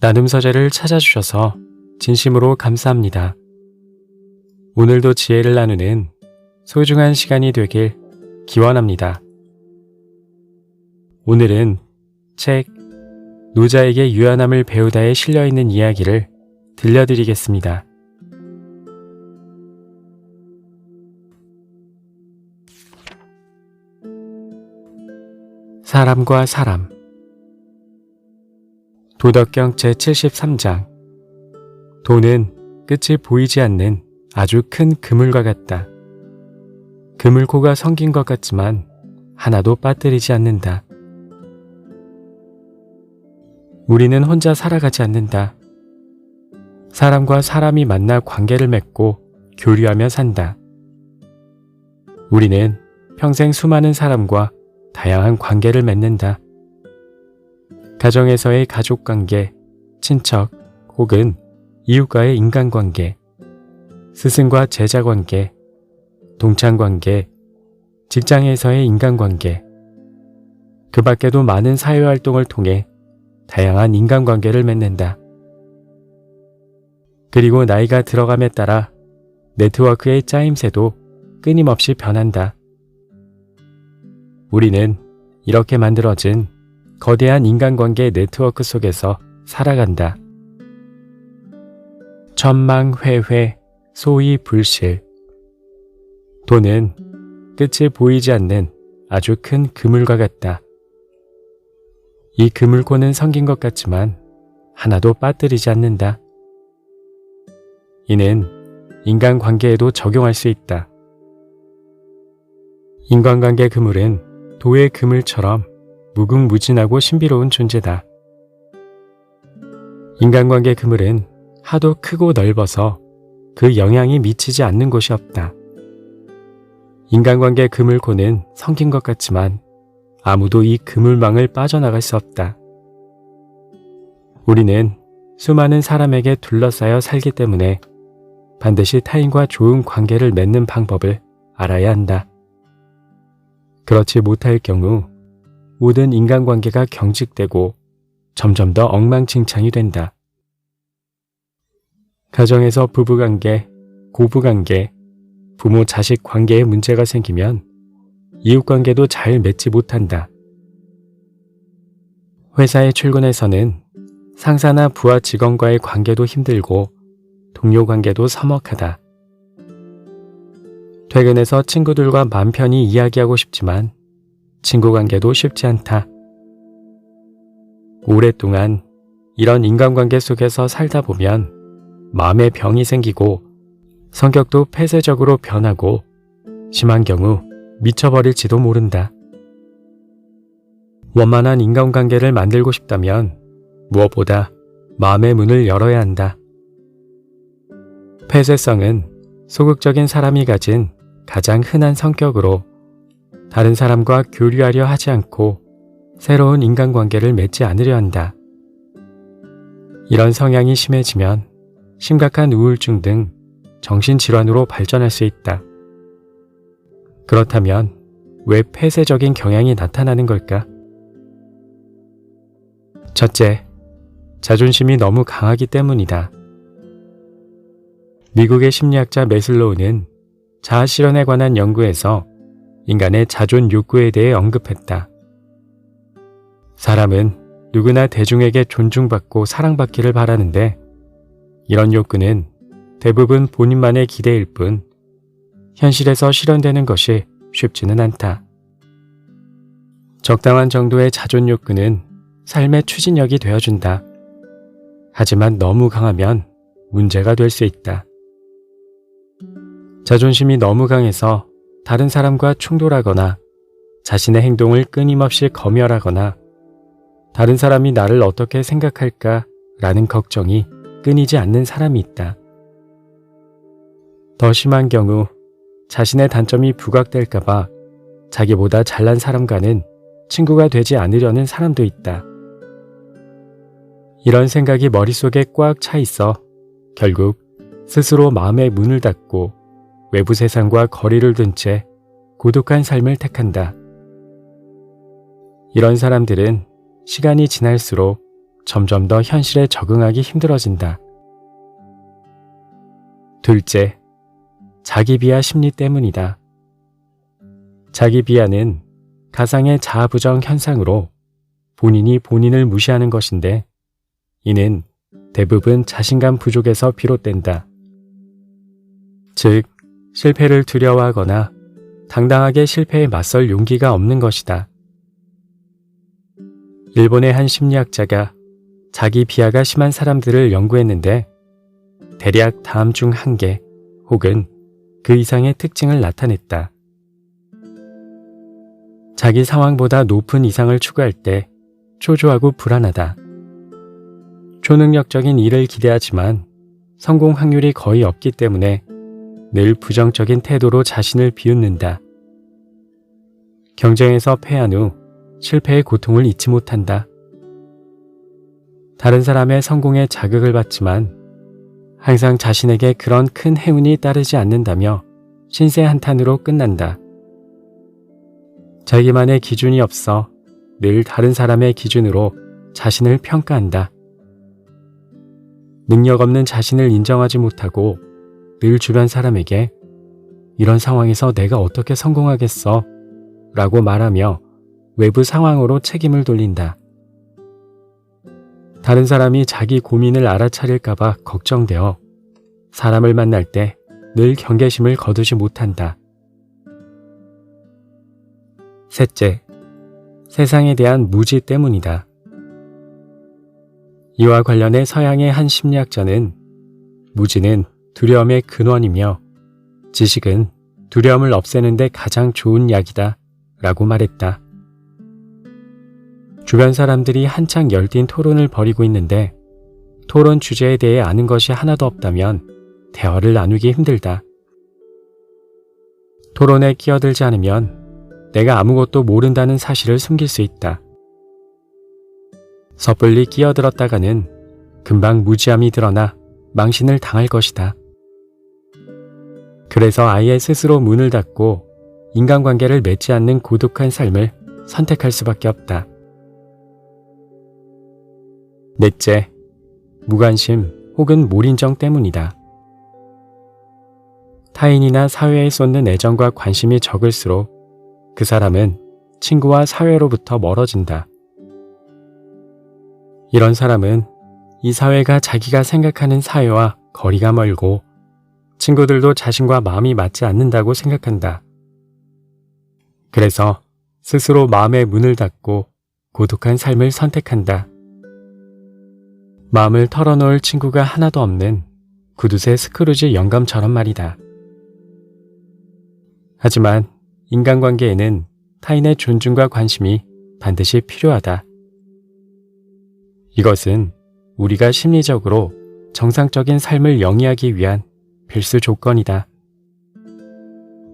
나눔 서재를 찾아주셔서 진심으로 감사합니다. 오늘도 지혜를 나누는 소중한 시간이 되길 기원합니다. 오늘은 책 노자에게 유연함을 배우다에 실려있는 이야기를 들려드리겠습니다. 사람과 사람. 도덕경 제73장. 돈은 끝이 보이지 않는 아주 큰 그물과 같다. 그물코가 성긴 것 같지만 하나도 빠뜨리지 않는다. 우리는 혼자 살아가지 않는다. 사람과 사람이 만나 관계를 맺고 교류하며 산다. 우리는 평생 수많은 사람과 다양한 관계를 맺는다. 가정에서의 가족관계, 친척 혹은 이웃과의 인간관계, 스승과 제자관계, 동창관계, 직장에서의 인간관계, 그 밖에도 많은 사회활동을 통해 다양한 인간관계를 맺는다. 그리고 나이가 들어감에 따라 네트워크의 짜임새도 끊임없이 변한다. 우리는 이렇게 만들어진 거대한 인간관계 네트워크 속에서 살아간다. 천망회회 소위 불실. 돈은 끝이 보이지 않는 아주 큰 그물과 같다. 이 그물코는 성긴 것 같지만 하나도 빠뜨리지 않는다. 이는 인간관계에도 적용할 수 있다. 인간관계 그물은 도의 그물처럼 무궁무진하고 신비로운 존재다. 인간관계 그물은 하도 크고 넓어서 그 영향이 미치지 않는 곳이 없다. 인간관계 그물코는 성긴 것 같지만 아무도 이 그물망을 빠져나갈 수 없다. 우리는 수많은 사람에게 둘러싸여 살기 때문에 반드시 타인과 좋은 관계를 맺는 방법을 알아야 한다. 그렇지 못할 경우 모든 인간관계가 경직되고 점점 더 엉망진창이 된다. 가정에서 부부관계, 고부관계, 부모-자식 관계에 문제가 생기면 이웃관계도 잘 맺지 못한다. 회사에 출근해서는 상사나 부하 직원과의 관계도 힘들고 동료 관계도 서먹하다. 퇴근해서 친구들과 맘 편히 이야기하고 싶지만 친구 관계도 쉽지 않다. 오랫동안 이런 인간관계 속에서 살다 보면 마음에 병이 생기고 성격도 폐쇄적으로 변하고 심한 경우 미쳐버릴지도 모른다. 원만한 인간관계를 만들고 싶다면 무엇보다 마음의 문을 열어야 한다. 폐쇄성은 소극적인 사람이 가진 가장 흔한 성격으로 다른 사람과 교류하려 하지 않고 새로운 인간관계를 맺지 않으려 한다. 이런 성향이 심해지면 심각한 우울증 등 정신질환으로 발전할 수 있다. 그렇다면 왜 폐쇄적인 경향이 나타나는 걸까? 첫째, 자존심이 너무 강하기 때문이다. 미국의 심리학자 매슬로우는 자아실현에 관한 연구에서 인간의 자존 욕구에 대해 언급했다. 사람은 누구나 대중에게 존중받고 사랑받기를 바라는데 이런 욕구는 대부분 본인만의 기대일 뿐 현실에서 실현되는 것이 쉽지는 않다. 적당한 정도의 자존 욕구는 삶의 추진력이 되어준다. 하지만 너무 강하면 문제가 될 수 있다. 자존심이 너무 강해서 다른 사람과 충돌하거나 자신의 행동을 끊임없이 검열하거나 다른 사람이 나를 어떻게 생각할까 라는 걱정이 끊이지 않는 사람이 있다. 더 심한 경우 자신의 단점이 부각될까봐 자기보다 잘난 사람과는 친구가 되지 않으려는 사람도 있다. 이런 생각이 머릿속에 꽉 차 있어 결국 스스로 마음의 문을 닫고 외부 세상과 거리를 둔 채 고독한 삶을 택한다. 이런 사람들은 시간이 지날수록 점점 더 현실에 적응하기 힘들어진다. 둘째, 자기 비하 심리 때문이다. 자기 비하는 가상의 자아 부정 현상으로 본인이 본인을 무시하는 것인데, 이는 대부분 자신감 부족에서 비롯된다. 즉, 실패를 두려워하거나 당당하게 실패에 맞설 용기가 없는 것이다. 일본의 한 심리학자가 자기 비하가 심한 사람들을 연구했는데, 대략 다음 중 한 개 혹은 그 이상의 특징을 나타냈다. 자기 상황보다 높은 이상을 추구할 때 초조하고 불안하다. 초능력적인 일을 기대하지만 성공 확률이 거의 없기 때문에 늘 부정적인 태도로 자신을 비웃는다. 경쟁에서 패한 후 실패의 고통을 잊지 못한다. 다른 사람의 성공에 자극을 받지만 항상 자신에게 그런 큰 행운이 따르지 않는다며 신세 한탄으로 끝난다. 자기만의 기준이 없어 늘 다른 사람의 기준으로 자신을 평가한다. 능력 없는 자신을 인정하지 못하고 늘 주변 사람에게 이런 상황에서 내가 어떻게 성공하겠어? 라고 말하며 외부 상황으로 책임을 돌린다. 다른 사람이 자기 고민을 알아차릴까봐 걱정되어 사람을 만날 때 늘 경계심을 거두지 못한다. 셋째, 세상에 대한 무지 때문이다. 이와 관련해 서양의 한 심리학자는 무지는 두려움의 근원이며 지식은 두려움을 없애는 데 가장 좋은 약이다 라고 말했다. 주변 사람들이 한창 열띤 토론을 벌이고 있는데 토론 주제에 대해 아는 것이 하나도 없다면 대화를 나누기 힘들다. 토론에 끼어들지 않으면 내가 아무것도 모른다는 사실을 숨길 수 있다. 섣불리 끼어들었다가는 금방 무지함이 드러나 망신을 당할 것이다. 그래서 아예 스스로 문을 닫고 인간관계를 맺지 않는 고독한 삶을 선택할 수밖에 없다. 넷째, 무관심 혹은 몰인정 때문이다. 타인이나 사회에 쏟는 애정과 관심이 적을수록 그 사람은 친구와 사회로부터 멀어진다. 이런 사람은 이 사회가 자기가 생각하는 사회와 거리가 멀고 친구들도 자신과 마음이 맞지 않는다고 생각한다. 그래서 스스로 마음의 문을 닫고 고독한 삶을 선택한다. 마음을 털어놓을 친구가 하나도 없는 구두쇠 스크루지 영감처럼 말이다. 하지만 인간관계에는 타인의 존중과 관심이 반드시 필요하다. 이것은 우리가 심리적으로 정상적인 삶을 영위하기 위한 필수 조건이다.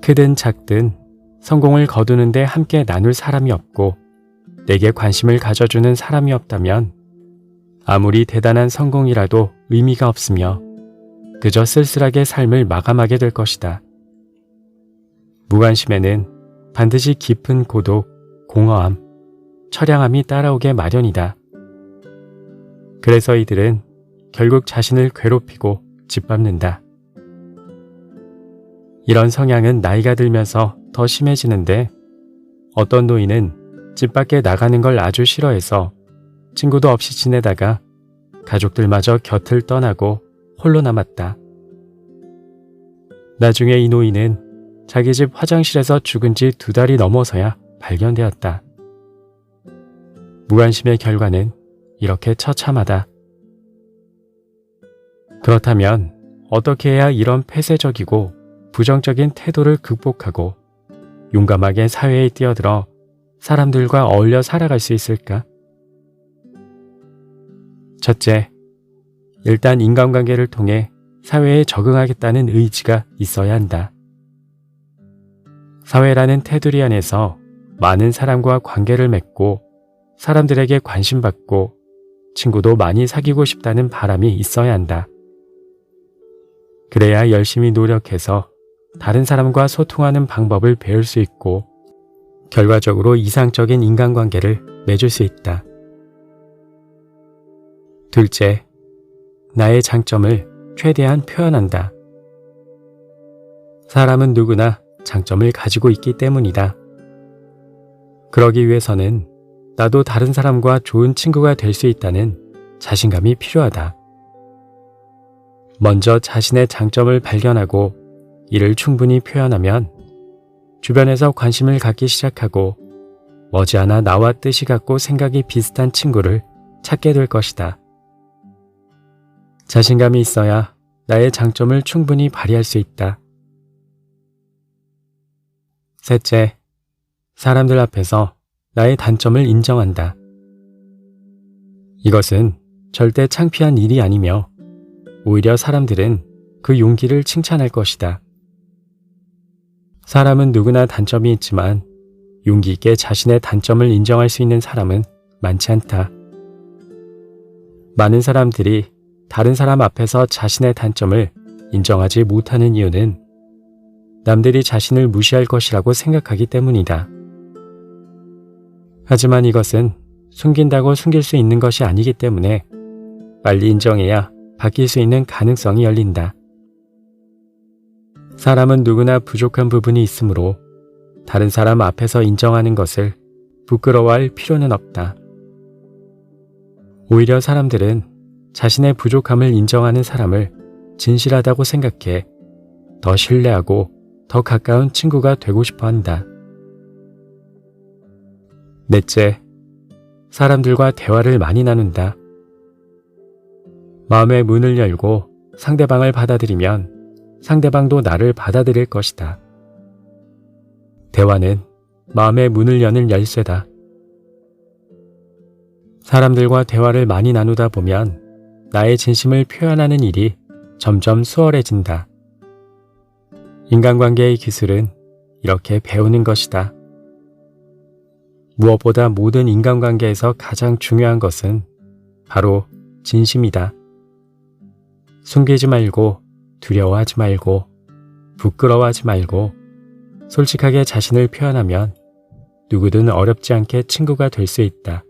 크든 작든 성공을 거두는데 함께 나눌 사람이 없고 내게 관심을 가져주는 사람이 없다면 아무리 대단한 성공이라도 의미가 없으며 그저 쓸쓸하게 삶을 마감하게 될 것이다. 무관심에는 반드시 깊은 고독, 공허함, 처량함이 따라오게 마련이다. 그래서 이들은 결국 자신을 괴롭히고 짓밟는다. 이런 성향은 나이가 들면서 더 심해지는데 어떤 노인은 집 밖에 나가는 걸 아주 싫어해서 친구도 없이 지내다가 가족들마저 곁을 떠나고 홀로 남았다. 나중에 이 노인은 자기 집 화장실에서 죽은 지 2달이 넘어서야 발견되었다. 무관심의 결과는 이렇게 처참하다. 그렇다면 어떻게 해야 이런 폐쇄적이고 부정적인 태도를 극복하고 용감하게 사회에 뛰어들어 사람들과 어울려 살아갈 수 있을까? 첫째, 일단 인간관계를 통해 사회에 적응하겠다는 의지가 있어야 한다. 사회라는 테두리 안에서 많은 사람과 관계를 맺고 사람들에게 관심받고 친구도 많이 사귀고 싶다는 바람이 있어야 한다. 그래야 열심히 노력해서 다른 사람과 소통하는 방법을 배울 수 있고 결과적으로 이상적인 인간관계를 맺을 수 있다. 둘째, 나의 장점을 최대한 표현한다. 사람은 누구나 장점을 가지고 있기 때문이다. 그러기 위해서는 나도 다른 사람과 좋은 친구가 될 수 있다는 자신감이 필요하다. 먼저 자신의 장점을 발견하고 이를 충분히 표현하면 주변에서 관심을 갖기 시작하고 머지않아 나와 뜻이 같고 생각이 비슷한 친구를 찾게 될 것이다. 자신감이 있어야 나의 장점을 충분히 발휘할 수 있다. 셋째, 사람들 앞에서 나의 단점을 인정한다. 이것은 절대 창피한 일이 아니며 오히려 사람들은 그 용기를 칭찬할 것이다. 사람은 누구나 단점이 있지만 용기 있게 자신의 단점을 인정할 수 있는 사람은 많지 않다. 많은 사람들이 다른 사람 앞에서 자신의 단점을 인정하지 못하는 이유는 남들이 자신을 무시할 것이라고 생각하기 때문이다. 하지만 이것은 숨긴다고 숨길 수 있는 것이 아니기 때문에 빨리 인정해야 바뀔 수 있는 가능성이 열린다. 사람은 누구나 부족한 부분이 있으므로 다른 사람 앞에서 인정하는 것을 부끄러워할 필요는 없다. 오히려 사람들은 자신의 부족함을 인정하는 사람을 진실하다고 생각해 더 신뢰하고 더 가까운 친구가 되고 싶어 한다. 넷째, 사람들과 대화를 많이 나눈다. 마음의 문을 열고 상대방을 받아들이면 상대방도 나를 받아들일 것이다. 대화는 마음의 문을 여는 열쇠다. 사람들과 대화를 많이 나누다 보면 나의 진심을 표현하는 일이 점점 수월해진다. 인간관계의 기술은 이렇게 배우는 것이다. 무엇보다 모든 인간관계에서 가장 중요한 것은 바로 진심이다. 숨기지 말고, 두려워하지 말고, 부끄러워하지 말고, 솔직하게 자신을 표현하면 누구든 어렵지 않게 친구가 될 수 있다.